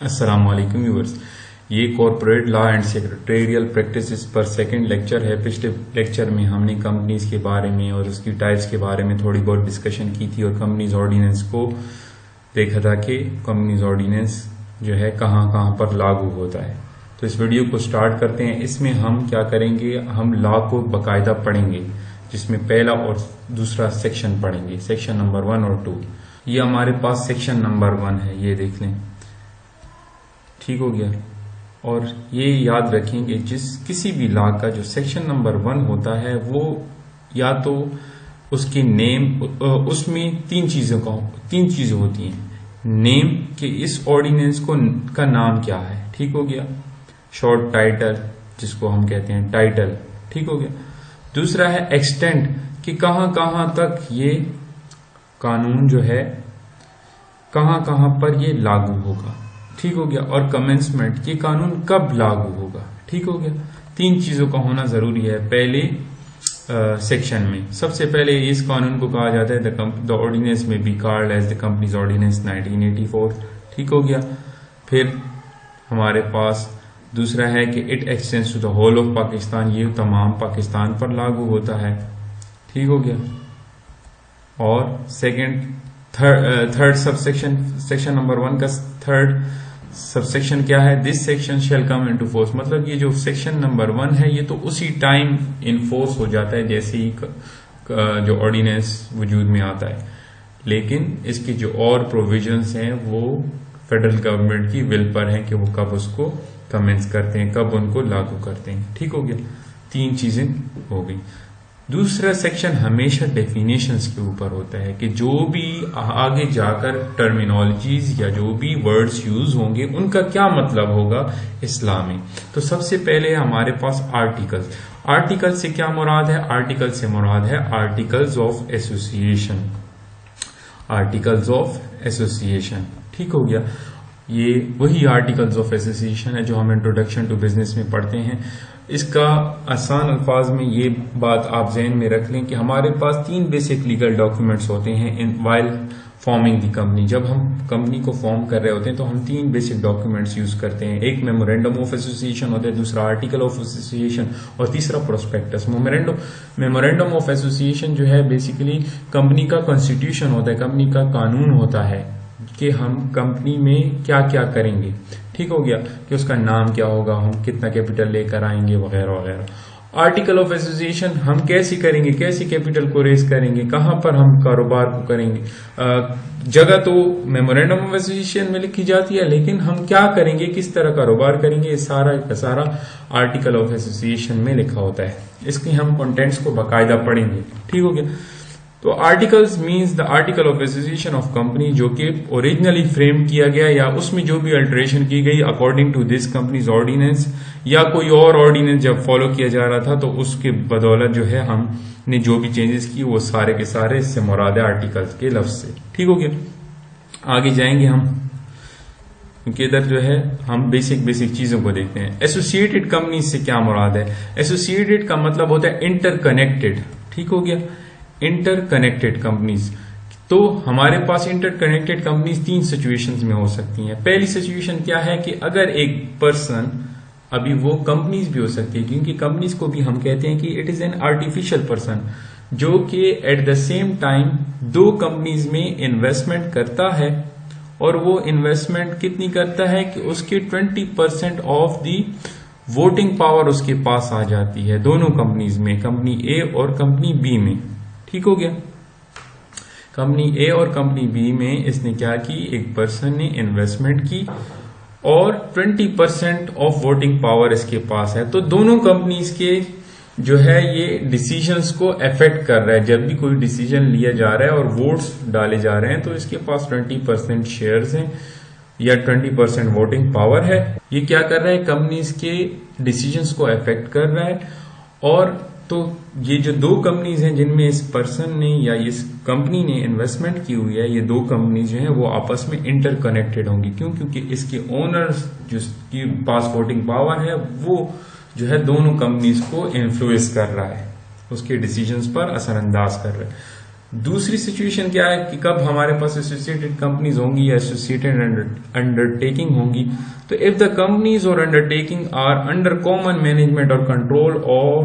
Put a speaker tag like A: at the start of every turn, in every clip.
A: अस्सलाम वालेकुम व्यूअर्स। ये corporate law and secretarial practices पर सेकंड लेक्चर है। पिछले लेक्चर में हमने कंपनीज के बारे में और उसकी टाइप्स के बारे में थोड़ी बहुत डिस्कशन की थी और कंपनीज ऑर्डिनेंस को देखा था कि कंपनीज ऑर्डिनेंस जो है कहाँ कहाँ पर लागू होता है। तो इस वीडियो को स्टार्ट करते हैं। इसमें हम क्या करेंगे, हम लॉ को बाकायदा पढ़ेंगे, जिसमें पहला और दूसरा सेक्शन पढ़ेंगे, सेक्शन नंबर 1 और 2। ये हमारे पास सेक्शन नंबर 1 है, ये देख लें, ठीक हो गया। और ये याद रखेंगे, किसी भी लॉ का जो सेक्शन नंबर 1 होता है वो या तो उसकी नेम, उसमें तीन चीजें होती हैं। नेम कि इस ऑर्डिनेंस का नाम क्या है, ठीक हो गया। शॉर्ट टाइटल जिसको हम कहते हैं टाइटल, ठीक हो गया। दूसरा है एक्सटेंट कि कहां कहां तक ये कानून जो है कहां कहां पर ये लागू होगा, ठीक हो गया। और कमेंसमेंट ये कानून कब लागू होगा, ठीक हो गया। तीन चीजों का होना जरूरी है पहले सेक्शन में। सबसे पहले इस कानून को कहा जाता है द ऑर्डिनेंस में be called as the companies ordinance 1984, ठीक हो गया। फिर हमारे पास दूसरा है कि it extends to the whole of Pakistan, ये तमाम पाकिस्तान पर लागू होता है, ठीक हो गया। और थर्ड सबसेक्शन, सेक्शन नंबर 1 का थर्ड सबसेक्शन क्या है, this section shall come into force, मतलब ये जो सेक्शन नंबर 1 है ये तो उसी टाइम इन फोर्स हो जाता है जैसे ही जो ऑर्डिनेंस वजूद में आता है, लेकिन इसकी जो और प्रोविजंस हैं वो फेडरल गवर्नमेंट की विल पर हैं कि वो कब उसको कमेंस करते हैं, कब उनको लागू करते हैं, ठीक हो गया। तीन चीजें हो गई। दूसरा सेक्शन हमेशा डेफिनेशंस के ऊपर होता है कि जो भी आगे जाकर टर्मिनोलॉजीज या जो भी वर्ड्स यूज होंगे उनका क्या मतलब होगा इस्लाम में। तो सबसे पहले हमारे पास आर्टिकल्स। आर्टिकल से क्या मुराद है, आर्टिकल से मुराद है articles of association, articles of association, ठीक हो गया। ये वही आर्टिकल्स ऑफ एसोसिएशन है जो हम इंट्रोडक्शन टू बिजनेस में पढ़ते हैं। इसका आसान अल्फाज में ये बात आप जहन में रख लें कि हमारे पास 3 बेसिक लीगल डॉक्यूमेंट्स होते हैं in while forming the company. जब हम कंपनी को फॉर्म कर रहे होते हैं तो हम 3 बेसिक डॉक्यूमेंट्स यूज करते हैं। एक मेमोरेंडम ऑफ एसोसिएशन होता है, दूसरा आर्टिकल ऑफ एसोसिएशन और तीसरा प्रोस्पेक्टस। मेमोरेंडम ऑफ एसोसिएशन जो है बेसिकली कंपनी का कॉन्स्टिट्यूशन होता है, कंपनी का कानून होता है कि हम कंपनी में क्या क्या करेंगे, ठीक हो गया, कि उसका नाम क्या होगा, हम कितना कैपिटल लेकर आएंगे वगैरह वगैरह। आर्टिकल ऑफ एसोसिएशन हम कैसे करेंगे, कैसे कैपिटल को रेज करेंगे, कहां पर हम कारोबार को करेंगे। जगह तो मेमोरेंडम ऑफ एसोसिएशन में लिखी जाती है, लेकिन हम क्या करेंगे, किस तरह कारोबार करेंगे, ये सारा का सारा आर्टिकल ऑफ एसोसिएशन में लिखा होता है। इसके हम कंटेंट्स को बाकायदा पढ़ेंगे, ठीक हो गया। तो articles means the article of association of company, जो कि ओरिजिनली फ्रेम किया गया या उसमें जो भी अल्टरेशन की गई according to this companies ordinance, या कोई और ऑर्डिनेंस जब फॉलो किया जा रहा था तो उसके बदौलत जो है हमने जो भी चेंजेस की वो सारे के सारे इससे मुराद है आर्टिकल्स के लफ्ज से, ठीक हो गया। आगे जाएंगे हम, क्योंकि इधर जो है हम बेसिक चीजों को देखते हैं। एसोसिएटेड कंपनी से क्या मुराद है, एसोसिएटेड का मतलब होता है इंटरकनेक्टेड, ठीक हो गया। इंटरकनेक्टेड कंपनीज, तो हमारे पास इंटरकनेक्टेड कंपनीज 3 सिचुएशंस में हो सकती हैं। पहली सिचुएशन क्या है कि अगर एक पर्सन, अभी वो कंपनीज भी हो सकती है क्योंकि कंपनीज को भी हम कहते हैं कि it is an artificial person, जो कि at the same time 2 companies में इन्वेस्टमेंट करता है, और वो इन्वेस्टमेंट कितनी करता है कि उसके 20% ऑफ दी वोटिंग पावर उसके पास आ जाती है दोनों कंपनीज में, कंपनी ए और कंपनी बी में, ठीक हो गया। कंपनी ए और कंपनी बी में इसने क्या की, एक पर्सन ने इन्वेस्टमेंट की और 20% ऑफ वोटिंग पावर इसके पास है। तो दोनों कंपनीज के जो है ये डिसीजंस को अफेक्ट कर रहा है। जब भी कोई डिसीजन लिया जा रहा है और वोट्स डाले जा रहे हैं तो इसके पास 20% शेयर्स हैं या 20% वोटिंग पावर है। ये क्या कर रहा है, कंपनीज के डिसीजंस को अफेक्ट कर रहा है। और तो ये जो 2 कंपनीज हैं जिनमें इस पर्सन ने या इस कंपनी ने इन्वेस्टमेंट की हुई है, ये 2 कंपनीज जो हैं वो आपस में इंटरकनेक्टेड होंगी। क्यों, क्योंकि इसके ओनर्स जिसकी पास वोटिंग पावर है वो जो है दोनों कंपनीज को इन्फ्लुएंस कर रहा है, उसके डिसीजंस पर असरअंदाज कर रहा है। दूसरी सिचुएशन क्या है कि कब हमारे पास एसोसिएटेड कंपनीज होंगी या एसोसिएटेड अंडरटेकिंग होंगी, तो इफ द कंपनीज और undertaking are under common management और कंट्रोल और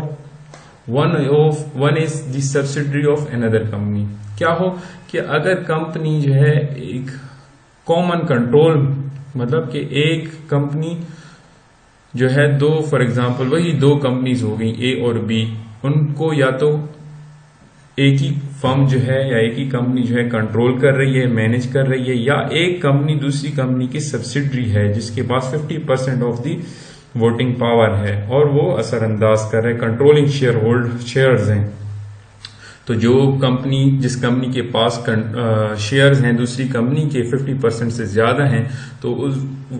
A: one is the subsidiary of another company. क्या हो कि अगर कंपनी जो है एक कॉमन कंट्रोल, मतलब कि एक कंपनी जो है दो, फॉर एग्जांपल वही दो कंपनीज हो गई ए और बी, उनको या तो एक ही फर्म जो है या एक ही कंपनी जो है कंट्रोल कर रही है, मैनेज कर रही है, या एक कंपनी दूसरी कंपनी की सब्सिडरी है जिसके पास 50% ऑफ दी वोटिंग पावर है और वो असरअंदाज कर रहे हैं, कंट्रोलिंग शेयर्स हैं। तो जो कंपनी, जिस कंपनी के पास शेयर्स हैं दूसरी कंपनी के 50% से ज्यादा हैं, तो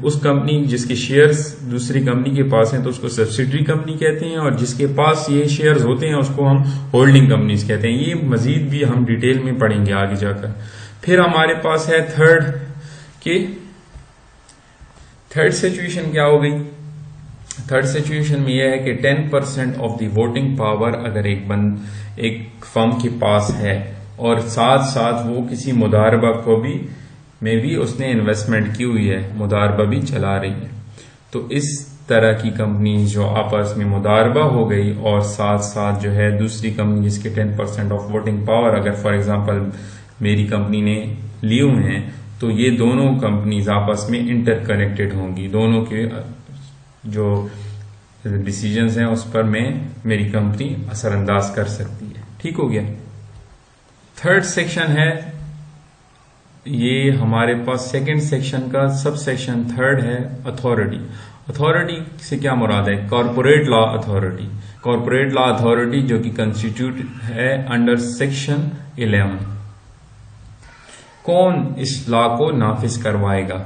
A: उस कंपनी जिसके शेयर्स दूसरी कंपनी के पास हैं तो उसको सब्सिडरी कंपनी कहते हैं, और जिसके पास ये शेयर्स होते हैं उसको हम होल्डिंग कंपनीज कहते हैं। ये मजीद भी हम डिटेल में पढ़ेंगे आगे जाकर। फिर हमारे पास है थर्ड सिचुएशन क्या हो गई। थर्ड सिचुएशन में यह है कि 10% ऑफ द वोटिंग पावर अगर एक फर्म के पास है और साथ साथ वो किसी मुदारबा को भी में भी उसने इन्वेस्टमेंट की हुई है, मुदारबा भी चला रही है, तो इस तरह की कंपनी जो आपस में मुदारबा हो गई और साथ साथ जो है दूसरी कंपनी जिसके 10% ऑफ वोटिंग पावर अगर फॉर एग्जांपल मेरी कंपनी ने लिए हुए हैं, तो ये दोनों कंपनीज आपस में इंटरकनेक्टेड होंगी। दोनों के जो डिसीजंस हैं उस पर मेरी कंपनी असरअंदाज कर सकती है। ठीक हो गया। थर्ड सेक्शन है, ये हमारे पास सेकंड सेक्शन का सब सेक्शन थर्ड है, अथॉरिटी। अथॉरिटी से क्या मुराद है? Corporate law authority. Corporate law authority जो कि कंस्टिट्यूट है अंडर सेक्शन 11। कौन इस लॉ को नाफिज करवाएगा?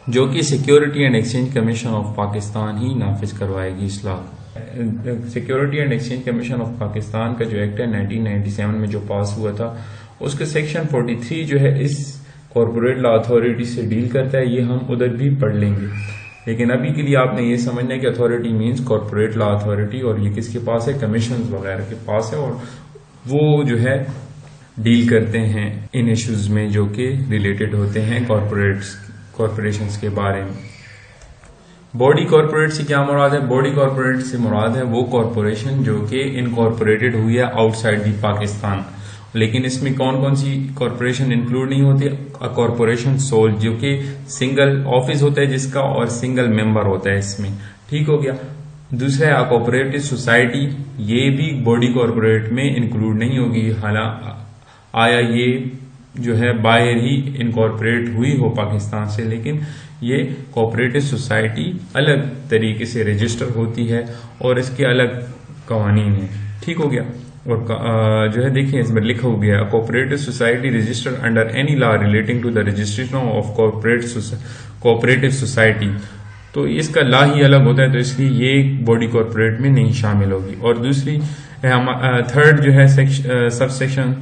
A: जो कि security and exchange commission of Pakistan ही नाफिज करवाएगी इस लॉ को। Security and exchange commission of Pakistan का जो एक्ट है 1997 में जो पास हुआ था, उसके सेक्शन 43 जो है इस कॉर्पोरेट लॉ अथॉरिटी से डील करता है। ये हम उधर भी पढ़ लेंगे, लेकिन अभी के लिए आपने ये समझना है कि authority means corporate law authority, और ये किसके पास है? कमीशन वगैरह के पास है, और वो जो है डील करते हैं इन इश्यूज में जो कि रिलेटेड होते हैं कॉर्पोरेशंस के बारे में। बॉडी कॉर्पोरेट से क्या मुराद है? बॉडी कॉर्पोरेट से मुराद है वो कॉर्पोरेशन जो कि इनकॉर्पोरेटेड हुई है आउटसाइड दी पाकिस्तान। लेकिन इसमें कौन कौन सी कॉर्पोरेशन इंक्लूड नहीं होती? कॉर्पोरेशन सोल, जो कि सिंगल ऑफिस होता है जिसका और सिंगल मेंबर होता है इसमें। ठीक हो गया। दूसरा है कोऑपरेटिव सोसाइटी, ये भी बॉडी कॉर्पोरेट में इंक्लूड नहीं होगी, हालांकि आया ये जो है बाहर ही इनकॉर्पोरेट हुई हो पाकिस्तान से, लेकिन ये कोऑपरेटिव सोसाइटी अलग तरीके से रजिस्टर होती है और इसके अलग कवानीन है। ठीक हो गया। और जो है देखिए इसमें लिखा हो गया, cooperative society registered under any law relating to the registration of cooperative society. तो इसका लॉ ही अलग होता है, तो इसलिए ये बॉडी कॉर्पोरेट में नहीं शामिल होगी। और दूसरी थर्ड जो है सब सेक्शन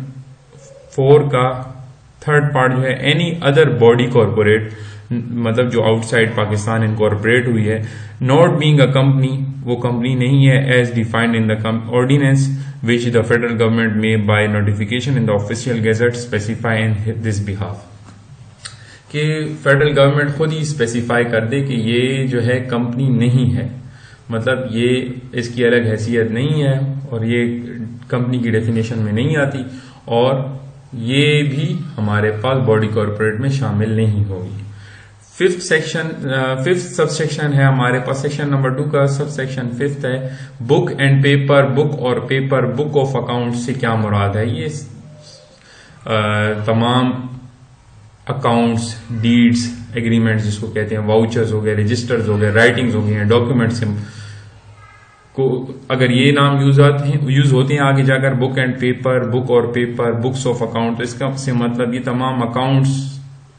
A: 4 का थर्ड पार्ट जो है, एनी अदर बॉडी कॉर्पोरेट, मतलब जो आउटसाइड पाकिस्तान इनकॉर्पोरेट हुई है, नॉट बीइंग अ कंपनी, वो कंपनी नहीं है as defined in the ordinance which the federal government में by notification in the official gazette specify in this behalf. कि फेडरल गवर्नमेंट खुद ही स्पेसिफाई कर दे कि ये जो है कंपनी नहीं है, मतलब ये इसकी अलग हैसियत नहीं है और ये कंपनी की डेफिनेशन में नहीं आती, और ये भी हमारे पास बॉडी कॉर्पोरेट में शामिल नहीं होगी। फिफ्थ सब सेक्शन है हमारे पास, सेक्शन नंबर 2 का सब सेक्शन 5 है, बुक एंड पेपर। बुक और पेपर, बुक ऑफ अकाउंट से क्या मुराद है? ये तमाम अकाउंट्स, डीड्स, एग्रीमेंट्स जिसको कहते हैं, वाउचर्स हो गए, रजिस्टर्स हो गए, राइटिंग्स हो गए, डॉक्यूमेंट्स को अगर ये नाम यूज होते हैं आगे जाकर, बुक एंड पेपर, बुक और पेपर, बुक्स ऑफ अकाउंट, तो इसका से मतलब ये तमाम अकाउंट्स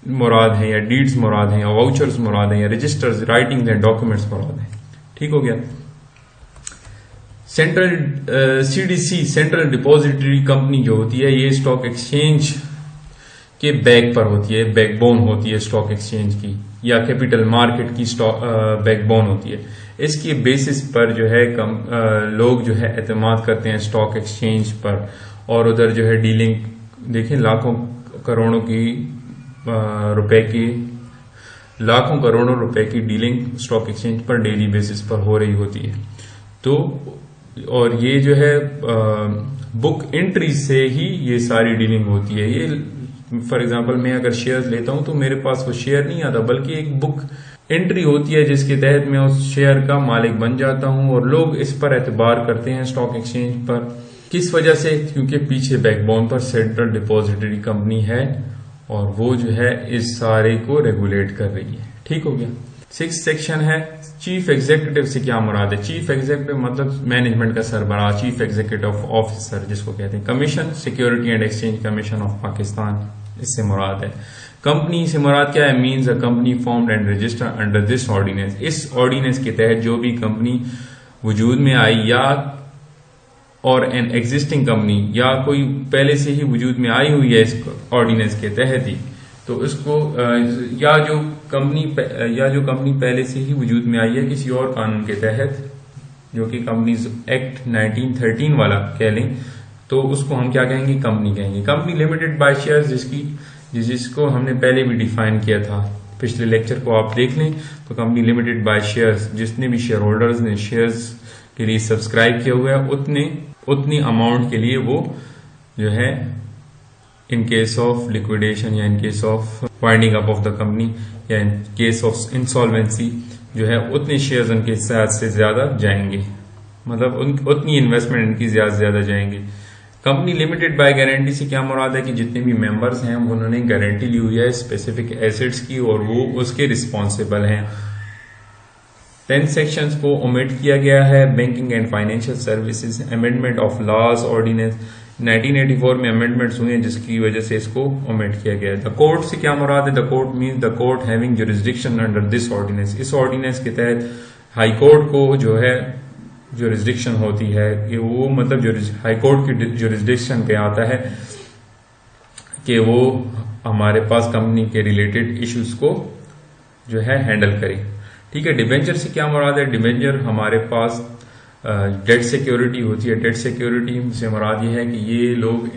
A: मुराद है, या डीड्स मुराद है, या वाउचर्स मुराद है, या रजिस्टर्स, राइटिंग्स एंड डॉक्यूमेंट्स मुराद है। ठीक हो गया। Central CDC, central depository company जो होती है, ये स्टॉक एक्सचेंज के बैक पर होती है, बैकबोन होती है स्टॉक एक्सचेंज की, या कैपिटल मार्केट की बैकबोन होती है। इसके बेसिस पर जो है लोग जो है एतमाद करते हैं स्टॉक एक्सचेंज पर, और उधर जो है डीलिंग देखें लाखों करोड़ों रुपए की डीलिंग स्टॉक एक्सचेंज पर डेली बेसिस पर हो रही होती है। तो और ये जो है बुक एंट्री से ही ये सारी डीलिंग होती है। ये फॉर एग्जांपल मैं अगर शेयर्स लेता हूं तो मेरे पास वो शेयर नहीं आता, बल्कि एक बुक एंट्री होती है जिसके तहत मैं उस शेयर का मालिक बन जाता हूं, और लोग इस पर एतबार करते हैं स्टॉक एक्सचेंज पर। किस वजह से? क्योंकि पीछे बैकबोन पर सेंट्रल डिपॉजिटरी कंपनी है और वो जो है इस सारे को रेगुलेट कर रही है। ठीक हो गया। 6th सेक्शन है चीफ एग्जीक्यूटिव से क्या मुराद है? चीफ एग्जीक्यूटिव मतलब मैनेजमेंट का सरबराह, चीफ एग्जीक्यूटिव ऑफिसर जिसको कहते हैं। Commission security and exchange commission of Pakistan, इससे मुराद है। कंपनी से मुराद क्या है? Means a company formed and registered under this ordinance. इस ऑर्डिनेंस के तहत जो भी कंपनी वजूद में आई या और एन एग्जिस्टिंग कंपनी या कोई पहले से ही वजूद में आई हुई है इस ऑर्डिनेंस के तहत ही, तो इसको या जो कंपनी पहले से ही वजूद में आई है किसी और कानून के तहत, जो कि कंपनीज एक्ट 1913 वाला कह लें, तो उसको हम क्या कहेंगे? कंपनी कहेंगे। कंपनी लिमिटेड बाय शेयर्स जिसको हमने पहले भी डिफाइन किया था, पिछले लेक्चर को आप देख लें, तो कंपनी लिमिटेड बाय शेयर्स, जितने भी शेयर होल्डर्स ने शेयर्स के लिए सब्सक्राइब किया हुआ है उतनी अमाउंट के लिए वो जो है इन केस ऑफ लिक्विडेशन या in case of winding up of the company या इन केस ऑफ इंसॉल्वेंसी जो है उतने शेयर्स उनके साथ से ज्यादा जाएंगे, मतलब उतनी इन्वेस्टमेंट इनकी ज्यादा से ज्यादा जाएंगे। कंपनी लिमिटेड बाय गारंटी से क्या मुराद है कि जितने भी मेंबर्स हैं उन्होंने गारंटी ली हुई है स्पेसिफिक एसेट्स की और वो उसके रिस्पॉन्सिबल हैं। 10 सेक्शंस को ओमिट किया गया है। Banking and financial services amendment of laws ordinance 1984 में अमेंडमेंट्स हुए जिसकी वजह से इसको ओमिट किया गया है। द कोर्ट से क्या मुराद है? The court means the court having jurisdiction under this ordinance. इस ऑर्डिनेंस के तहत हाई कोर्ट को जो है जुरिस्डिक्शन होती है कि वो मतलब हाई कोर्ट की जुरिस्डिक्शन पे आता है कि वो हमारे पास कंपनी के रिलेटेड इश्यूज को जो है हैंडल करे। ठीक है। डिबेंचर से क्या मुराद है? डिबेंचर हमारे पास डेट सिक्योरिटी होती है। डेट सिक्योरिटी से मुराद ये है कि ये लोग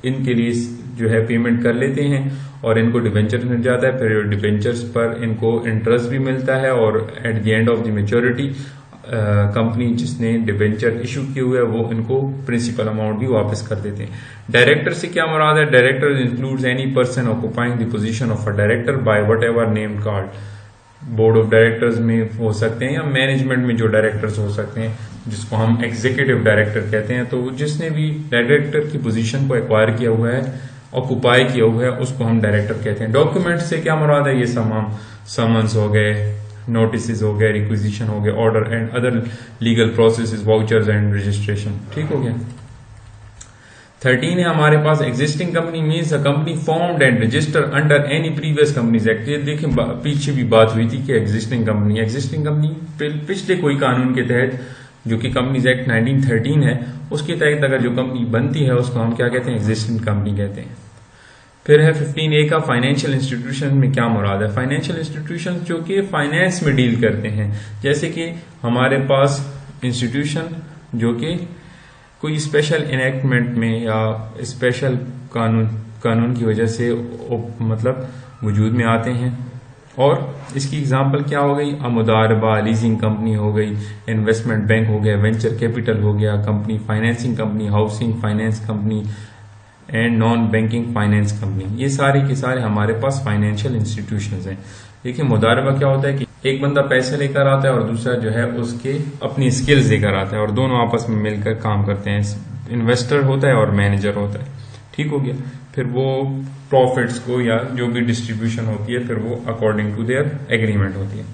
A: इनके लिए जो है पेमेंट कर लेते हैं और इनको डिबेंचर मिल जाता है, फिर डिबेंचर्स पर इनको इंटरेस्ट भी मिलता है और at the end of the maturity company जिसने डिबेंचर इशू किए हुए है वो इनको प्रिंसिपल अमाउंट भी वापस कर देते हैं। डायरेक्टर से क्या मुराद है? Director includes any person occupying the position of a director by what ever name called. Board of directors में हो सकते हैं या मैनेजमेंट में जो डायरेक्टर्स हो सकते हैं जिसको हम एग्जीक्यूटिव डायरेक्टर कहते हैं, तो जिसने भी डायरेक्टर की पोजीशन को एक्वायर किया हुआ है, ऑक्युपाई किया हुआ है, उसको हम डायरेक्टर कहते हैं। डॉक्यूमेंट से क्या मुराद है? ये समन्स हो गए, नोटिस हो गए, रिक्विजिशन हो गए, order and other legal process, vouchers and registration. ठीक हो गया। 13 है हमारे पास existing company means a company formed and registered under any previous companies act. ये देखें पीछे भी बात हुई थी कि एग्जिस्टिंग कंपनी पिछले कोई कानून के तहत जो कि कंपनीज एक्ट 1913 है उसके तहत अगर जो कंपनी बनती है उसको हम क्या कहते हैं? एग्जिस्टिंग कंपनी कहते हैं। फिर है 15A का फाइनेंशियल इंस्टीट्यूशन में क्या मुराद है? फाइनेंशियल इंस्टीट्यूशन जो कि फाइनेंस में डील करते हैं, जैसे कि हमारे पास इंस्टीट्यूशन जो कि कोई स्पेशल इनेक्टमेंट में या स्पेशल कानून की वजह से मतलब वजूद में आते हैं। और इसकी एग्जांपल क्या हो गई? मुदारबा, लीजिंग कंपनी हो गई, इन्वेस्टमेंट बैंक हो गया, वेंचर कैपिटल हो गया company, financing company, housing finance company and non banking finance company. ये सारे के सारे हमारे पास फाइनेंशियल इंस्टीट्यूशंस हैं। देखिए मुदारबा क्या होता है कि एक बंदा पैसे लेकर आता है और दूसरा जो है उसके अपनी स्किल्स लेकर आता है और दोनों आपस में मिलकर काम करते हैं। इन्वेस्टर होता है और मैनेजर होता है। ठीक हो गया। फिर वो प्रॉफिट्स को या जो भी डिस्ट्रीब्यूशन होती है फिर वो अकॉर्डिंग टू देयर एग्रीमेंट होती है।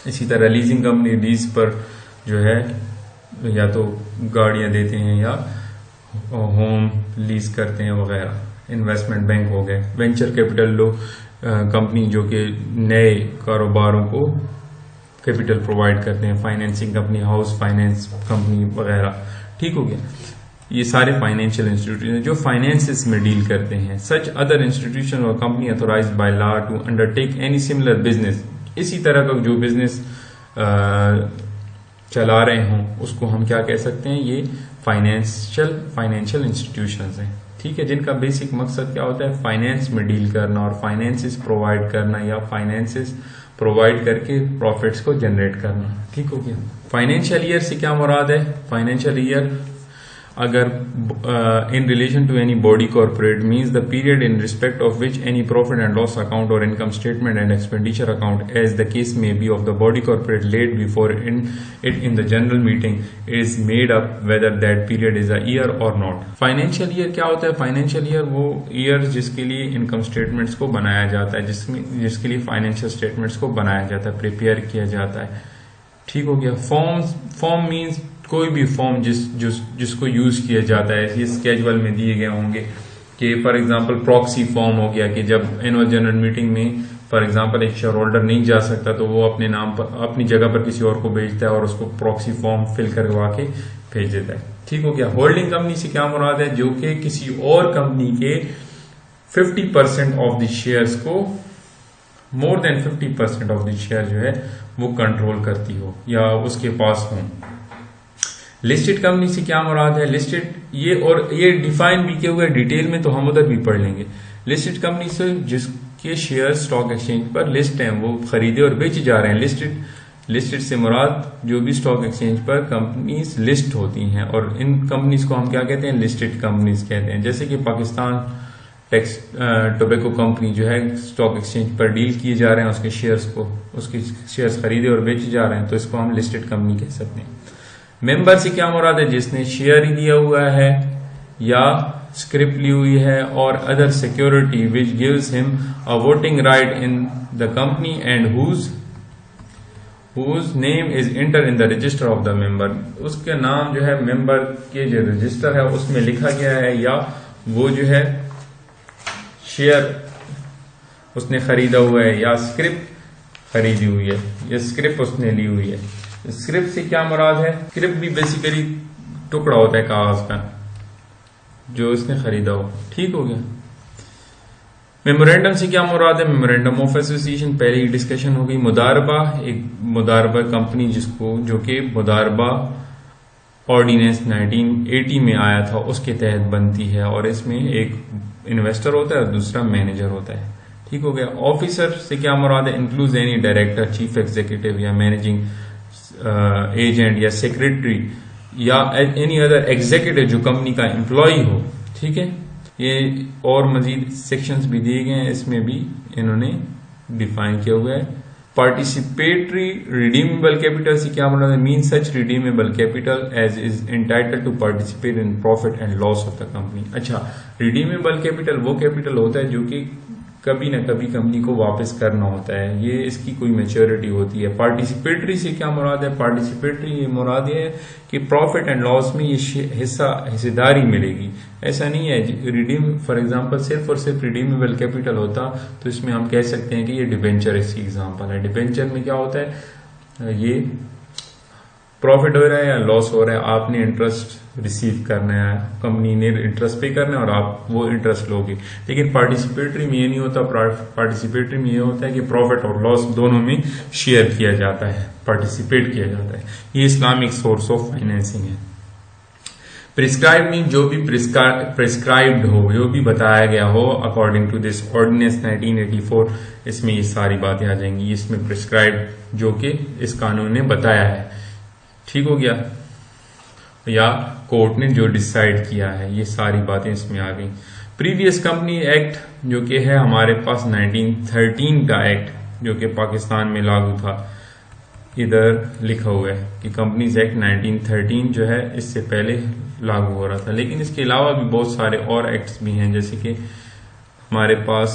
A: इसी तरह लीजिंग कंपनी लीज पर जो है या तो गाड़ियां देते हैं या होम लीज करते हैं वगैरह। इन्वेस्टमेंट बैंक हो गए, वेंचर कैपिटल लोग कंपनी जो कि नए कारोबारों को कैपिटल प्रोवाइड करते हैं, financing company, house finance company वगैरह। ठीक हो गया। ये सारे फाइनेंशियल इंस्टीट्यूशन जो फाइनेंसेस में डील करते हैं। सच अदर इंस्टीट्यूशन और company authorised by law to undertake any similar business. इसी तरह का जो बिजनेस चला रहे हों उसको हम क्या कह सकते हैं? ये फाइनेंशियल इंस्टीट्यूशंस हैं, ठीक है, जिनका बेसिक मकसद क्या होता है, फाइनेंस में डील करना और फाइनेंसिस प्रोवाइड करना या फाइनेंसिस प्रोवाइड करके प्रॉफिट्स को जनरेट करना। ठीक हो गया। फाइनेंशियल ईयर से क्या मुराद है, फाइनेंशियल ईयर अगर in relation to any body corporate means the period in respect of which any profit and loss account or income statement and expenditure account as the case may be of the body corporate laid before it in the general meeting is made up whether that period is a year or not। Financial year क्या होता है, financial year वो year जिसके लिए income statements को बनाया जाता है, जिसके लिए फाइनेंशियल स्टेटमेंट्स को बनाया जाता है, प्रिपेयर किया जाता है। ठीक हो गया। फॉर्म मीन्स कोई भी फॉर्म जिसको यूज किया जाता है, ये स्केजुअल में दिए गए होंगे कि फॉर एग्जांपल प्रॉक्सी फॉर्म हो गया कि जब एनुअल जनरल मीटिंग में फॉर एग्जांपल एक शेयर होल्डर नहीं जा सकता तो वो अपने नाम पर अपनी जगह पर किसी और को भेजता है और उसको प्रॉक्सी फॉर्म फिल करवा के भेज देता है। ठीक हो गया। होल्डिंग कंपनी से क्या मुराद है, जो कि किसी और कंपनी के 50% ऑफ द शेयर्स को, more than 50% of the share जो है वो कंट्रोल करती हो या उसके पास हो। लिस्टेड कंपनी से क्या मुराद है, लिस्टेड ये डिफाइन भी किया हुआ है डिटेल में, तो हम उधर भी पढ़ लेंगे। लिस्टेड कंपनी से जिसके शेयर स्टॉक एक्सचेंज पर लिस्ट हैं, वो खरीदे और बेचे जा रहे हैं। लिस्टेड से मुराद जो भी स्टॉक एक्सचेंज पर कंपनीज लिस्ट होती हैं, और इन कंपनीज को हम क्या कहते हैं, लिस्टेड कंपनीज कहते हैं। जैसे कि पाकिस्तान टोबैको कंपनी जो है स्टॉक एक्सचेंज पर डील किए जा रहे हैं, उसके शेयर्स खरीदे और बेचे जा रहे हैं, तो इसको हम लिस्टेड कंपनी कह सकते हैं। मेंबर से क्या मुराद है, जिसने शेयर ही दिया हुआ है या स्क्रिप्ट ली हुई है और other security which gives him a voting right in the company and whose name is enter in the register of the member. उसका नाम जो है मेंबर के जो रजिस्टर है उसमें लिखा गया है, या वो जो है शेयर उसने खरीदा हुआ है या स्क्रिप्ट खरीदी हुई है या स्क्रिप्ट उसने ली हुई है। स्क्रिप्ट से क्या मुराद है, स्क्रिप्ट भी बेसिकली टुकड़ा होता है कागज का जो इसने खरीदा हो। ठीक हो गया। मेमोरेंडम से क्या मुराद है, मेमोरेंडम ऑफ एसोसिएशन पहले ही डिस्कशन हो गई। मुदारबा, एक मुदारबा कंपनी जो कि मुदारबा ऑर्डिनेंस 1980 में आया था उसके तहत बनती है, और इसमें एक इन्वेस्टर होता है और दूसरा मैनेजर होता है। ठीक हो गया। ऑफिसर से क्या मुराद है, include any director, chief executive या मैनेजिंग एजेंट या सेक्रेटरी या एनी अदर एग्जीक्यूटिव जो कंपनी का एम्प्लॉय हो। ठीक है। ये और मजीद सेक्शंस भी दिए गए हैं, इसमें भी इन्होंने डिफाइन किया हुआ है। पार्टिसिपेटरी रिडीमेबल कैपिटल से क्या मुराद है, mean such redeemable capital as is entitled to participate in profit and loss of the company. अच्छा, रिडीमेबल कैपिटल वो कैपिटल होता है जो कि कभी ना कभी कंपनी को वापस करना होता है, ये इसकी कोई मैच्योरिटी होती है। पार्टिसिपेटरी से क्या मुराद है, पार्टिसिपेटरी मुराद है कि प्रॉफिट एंड लॉस में ये हिस्सेदारी मिलेगी। ऐसा नहीं है रिडीम फॉर एग्जांपल सिर्फ और सिर्फ रिडीमेबल कैपिटल होता तो इसमें हम कह सकते हैं कि ये डिबेंचर इसकी एग्जांपल है। डिबेंचर में क्या होता है, ये प्रॉफिट हो रहा है या लॉस हो रहा है, आपने इंटरेस्ट रिसीव करना है, कंपनी ने इंटरेस्ट पे करना है और आप वो इंटरेस्ट लोगे। लेकिन पार्टिसिपेटरी में ये नहीं होता। पार्टिसिपेटरी में ये होता है कि प्रॉफिट और लॉस दोनों में शेयर किया जाता है, पार्टिसिपेट किया जाता है। ये इस्लामिक सोर्स ऑफ फाइनेंसिंग है। प्रिस्क्राइब मीन जो भी प्रिस्क्राइब्ड हो, जो भी बताया गया हो अकॉर्डिंग टू दिस ऑर्डिनेंस 1984, इसमें ये सारी बातें आ जाएंगी। इसमें प्रिस्क्राइब जो कि इस कानून ने बताया है। ठीक हो गया। या कोर्ट ने जो डिसाइड किया है, ये सारी बातें इसमें आ गई। प्रीवियस कंपनी एक्ट जो कि है हमारे पास 1913 का एक्ट जो कि पाकिस्तान में लागू था, इधर लिखा हुआ है कि कंपनीज एक्ट 1913 जो है इससे पहले लागू हो रहा था। लेकिन इसके अलावा भी बहुत सारे और एक्ट्स भी हैं, जैसे कि हमारे पास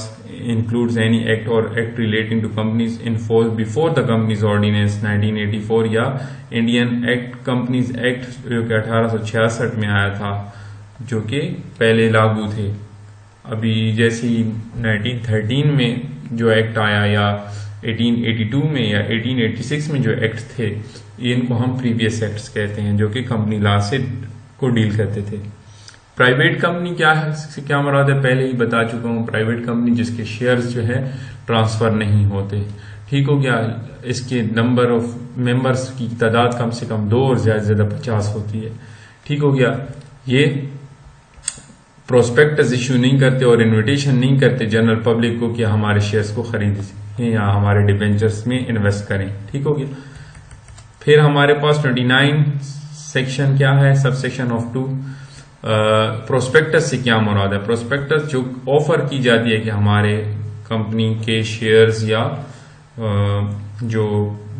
A: इंक्लूड्स एनी एक्ट और act relating to companies in force before the companies ordinance 1984 या इंडियन एक्ट कंपनीज एक्ट जो कि 1866 में आया था, जो कि पहले लागू थे। अभी जैसे 1913 में जो एक्ट आया या 1882 में या 1886 में जो एक्ट थे, इनको हम प्रीवियस एक्ट्स कहते हैं जो कि कंपनी लॉ से को डील करते थे। प्राइवेट कंपनी क्या मुराद है, पहले ही बता चुका हूं। प्राइवेट कंपनी जिसके शेयर्स जो है ट्रांसफर नहीं होते। ठीक हो गया। इसके नंबर ऑफ मेंबर्स की तादाद कम से कम 2 और ज्यादा 50 होती है। ठीक हो गया। ये प्रोस्पेक्टस इश्यू नहीं करते और इनविटेशन नहीं करते जनरल पब्लिक को कि हमारे शेयर्स को खरीदें या हमारे डिबेंचर्स में इन्वेस्ट करें। ठीक हो गया। फिर हमारे पास 29 सेक्शन क्या है, सब सेक्शन ऑफ 2। प्रोस्पेक्टस से क्या मुराद है? प्रोस्पेक्टस जो ऑफर की जाती है कि हमारे कंपनी के शेयर्स या जो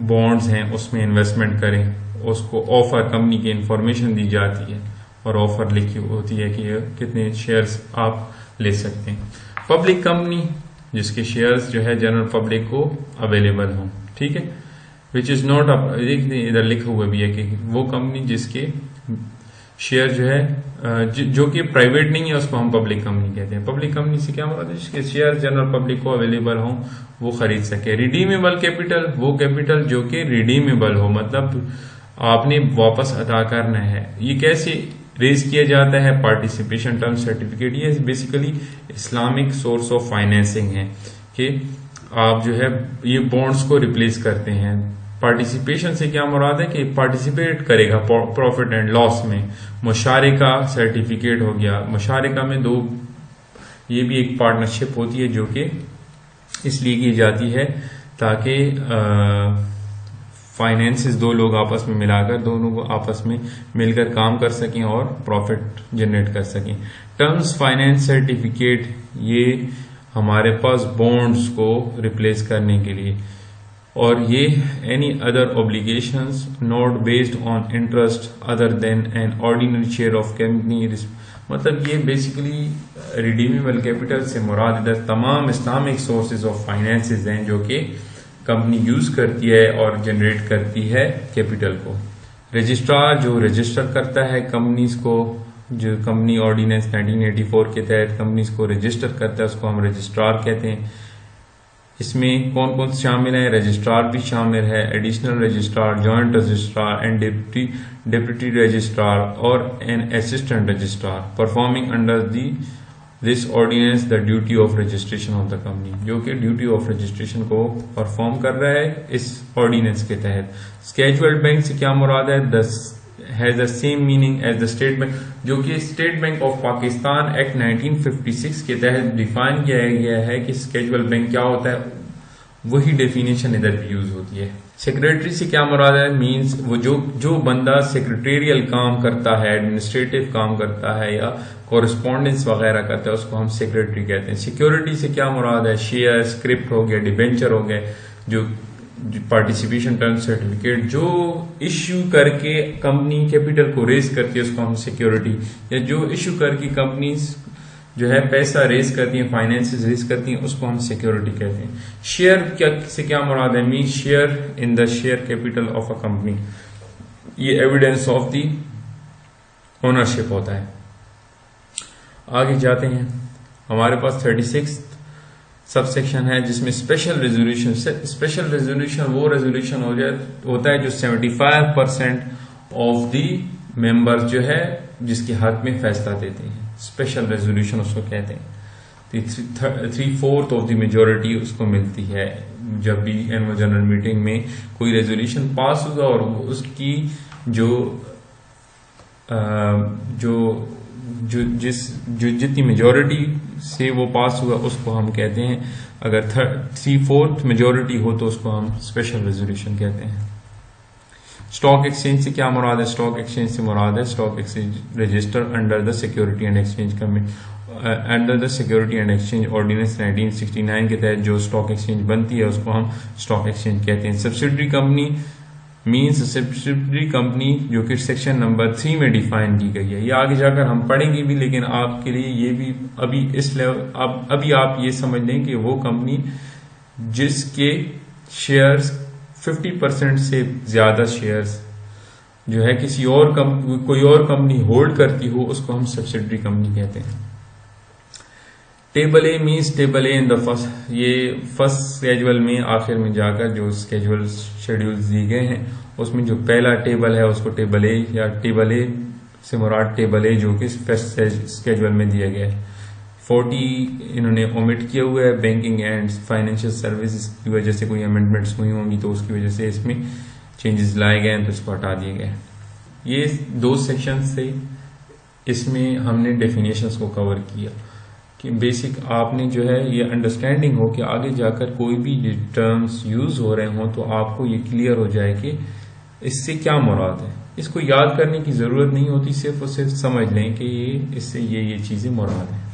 A: बॉन्ड्स हैं उसमें इन्वेस्टमेंट करें, उसको ऑफर, कंपनी की इंफॉर्मेशन दी जाती है और ऑफर लिखी होती है कि कितने शेयर्स आप ले सकते हैं। पब्लिक कंपनी जिसके शेयर्स जो है जनरल पब्लिक को अवेलेबल हों। ठीक है, विच इज नॉट, इधर लिखा हुआ भी है कि वो कंपनी जिसके शेयर जो है जो कि प्राइवेट नहीं है उसको हम पब्लिक कंपनी कहते हैं। पब्लिक कंपनी से क्या मतलब, जिसके शेयर जनरल पब्लिक को अवेलेबल हों, वो खरीद सके। रिडीमेबल कैपिटल, वो कैपिटल जो कि रिडीमेबल हो, मतलब आपने वापस अदा करना है। ये कैसे रेज किया जाता है? Participation term certificate. ये basically Islamic source of financing है कि आप जो है ये बॉन्ड्स को रिप्लेस करते हैं। पार्टिसिपेशन से क्या मुराद है कि पार्टिसिपेट करेगा प्रॉफिट एंड लॉस में। मुशारिका सर्टिफिकेट हो गया। मुशारिका में दो, ये भी एक पार्टनरशिप होती है जो कि इसलिए की जाती है ताकि फाइनेंसेस दो लोग आपस में मिलाकर, दोनों को आपस में मिलकर काम कर सकें और प्रॉफिट जनरेट कर सकें। टर्म्स फाइनेंस सर्टिफिकेट, ये हमारे पास बॉन्ड्स को रिप्लेस करने के लिए, और ये any other obligations not based on interest other than an ordinary share of company. मतलब ये बेसिकली रिडीमेबल कैपिटल से मुराद इधर तमाम इस्लामिक सोर्सेज ऑफ फाइनेंसेस हैं जो कि कंपनी यूज करती है और जनरेट करती है कैपिटल को। रजिस्ट्रार जो रजिस्टर करता है कंपनीज को, जो कंपनी ऑर्डिनेंस 1984 के तहत कंपनीज को रजिस्टर करता है, उसको हम रजिस्ट्रार कहते हैं। इसमें कौन कौन शामिल है? रजिस्ट्रार भी शामिल है, additional registrar, joint registrar and deputy registrar और an assistant registrar performing under this ordinance the duty of registration of the company, जो कि ड्यूटी ऑफ रजिस्ट्रेशन को परफॉर्म कर रहा है इस ऑर्डिनेंस के तहत। स्केजुअल्ड बैंक से क्या मुराद है? Has the same meaning as the state bank, जो कि state bank of Pakistan act 1956 के तहत डिफाइन किया गया है कि स्केजुअल बैंक क्या होता है, वही डेफिनेशन इधर भी यूज होती है। सेक्रेटरी से क्या मुराद है? मींस वो जो बंदा सेक्रेटेरियल काम करता है, एडमिनिस्ट्रेटिव काम करता है या कॉरेस्पॉन्डेंस वगैरह करता है, उसको हम सेक्रेटरी कहते हैं। सिक्योरिटी से क्या मुराद है? शेयर, स्क्रिप्ट हो गया, डिबेंचर हो गए, जो पार्टिसिपेशन टर्म सर्टिफिकेट जो इश्यू करके कंपनी कैपिटल को रेज करती है उसको हम सिक्योरिटी, या जो इश्यू करके कंपनीज जो है पैसा रेज करती हैं, फाइनेंसेस रेज करती हैं, उसको हम सिक्योरिटी कहते हैं। शेयर क्या से क्या मुराद है? Mean share in the share capital of a company, ये एविडेंस ऑफ द ओनरशिप होता है। आगे जाते हैं, हमारे पास 36 सब सेक्शन है जिसमें स्पेशल रेजोल्यूशन। स्पेशल रेजोल्यूशन वो रेजोल्यूशन होता है जो 75% ऑफ द मेंबर्स जो है जिसके हक में फैसला देते हैं, स्पेशल रेजोल्यूशन उसको कहते हैं। 3/4 ऑफ द मेजोरिटी उसको मिलती है जब भी एनुअल जनरल मीटिंग में कोई रेजोल्यूशन पास होगा, और उसकी जितनी मेजोरिटी से वो पास हुआ उसको हम कहते हैं, अगर 3/4 मेजोरिटी हो तो उसको हम स्पेशल रेजोल्यूशन कहते हैं। स्टॉक एक्सचेंज से क्या मुराद है? स्टॉक एक्सचेंज से मुराद है stock exchange register under the security and exchange under the security and exchange ordinance 1969 के तहत जो स्टॉक एक्सचेंज बनती है उसको हम स्टॉक एक्सचेंज कहते हैं। Subsidiary company means subsidiary company जो कि सेक्शन नंबर 3 में डिफाइन की गई है। ये आगे जाकर हम पढ़ेंगे भी, लेकिन आपके लिए ये भी अभी इस लेवल अभी आप ये समझ लें कि वो कंपनी जिसके शेयर्स 50% से ज्यादा शेयर्स जो है किसी और कोई और कंपनी होल्ड करती हो उसको हम सब्सिडरी कंपनी कहते हैं। Table A means table A in the first, ये फर्स्ट स्केजुअल में आखिर में जाकर जो स्केजुअल शेड्यूल्स दिए गए हैं उसमें जो पहला टेबल है उसको टेबल ए या टेबल ए से मुराद टेबल ए जो कि फर्स्ट स्केजुअल में दिया गया है। 40 इन्होंने ओमिट किया हुआ है, बैंकिंग एंड फाइनेंशियल सर्विसेज की वजह से कोई अमेंडमेंट्स हुई होंगी तो उसकी वजह से इसमें चेंजेस लाए गए हैं तो इसको हटा दिए गए। ये 2 सेक्शन से इसमें हमने डेफिनेशंस को कवर किया कि बेसिक आपने जो है ये अंडरस्टैंडिंग हो कि आगे जाकर कोई भी टर्म्स यूज हो रहे हो तो आपको ये क्लियर हो जाए कि इससे क्या मुराद है। इसको याद करने की जरूरत नहीं होती, सिर्फ और सिर्फ समझ लें कि ये इससे ये चीजें मुराद है।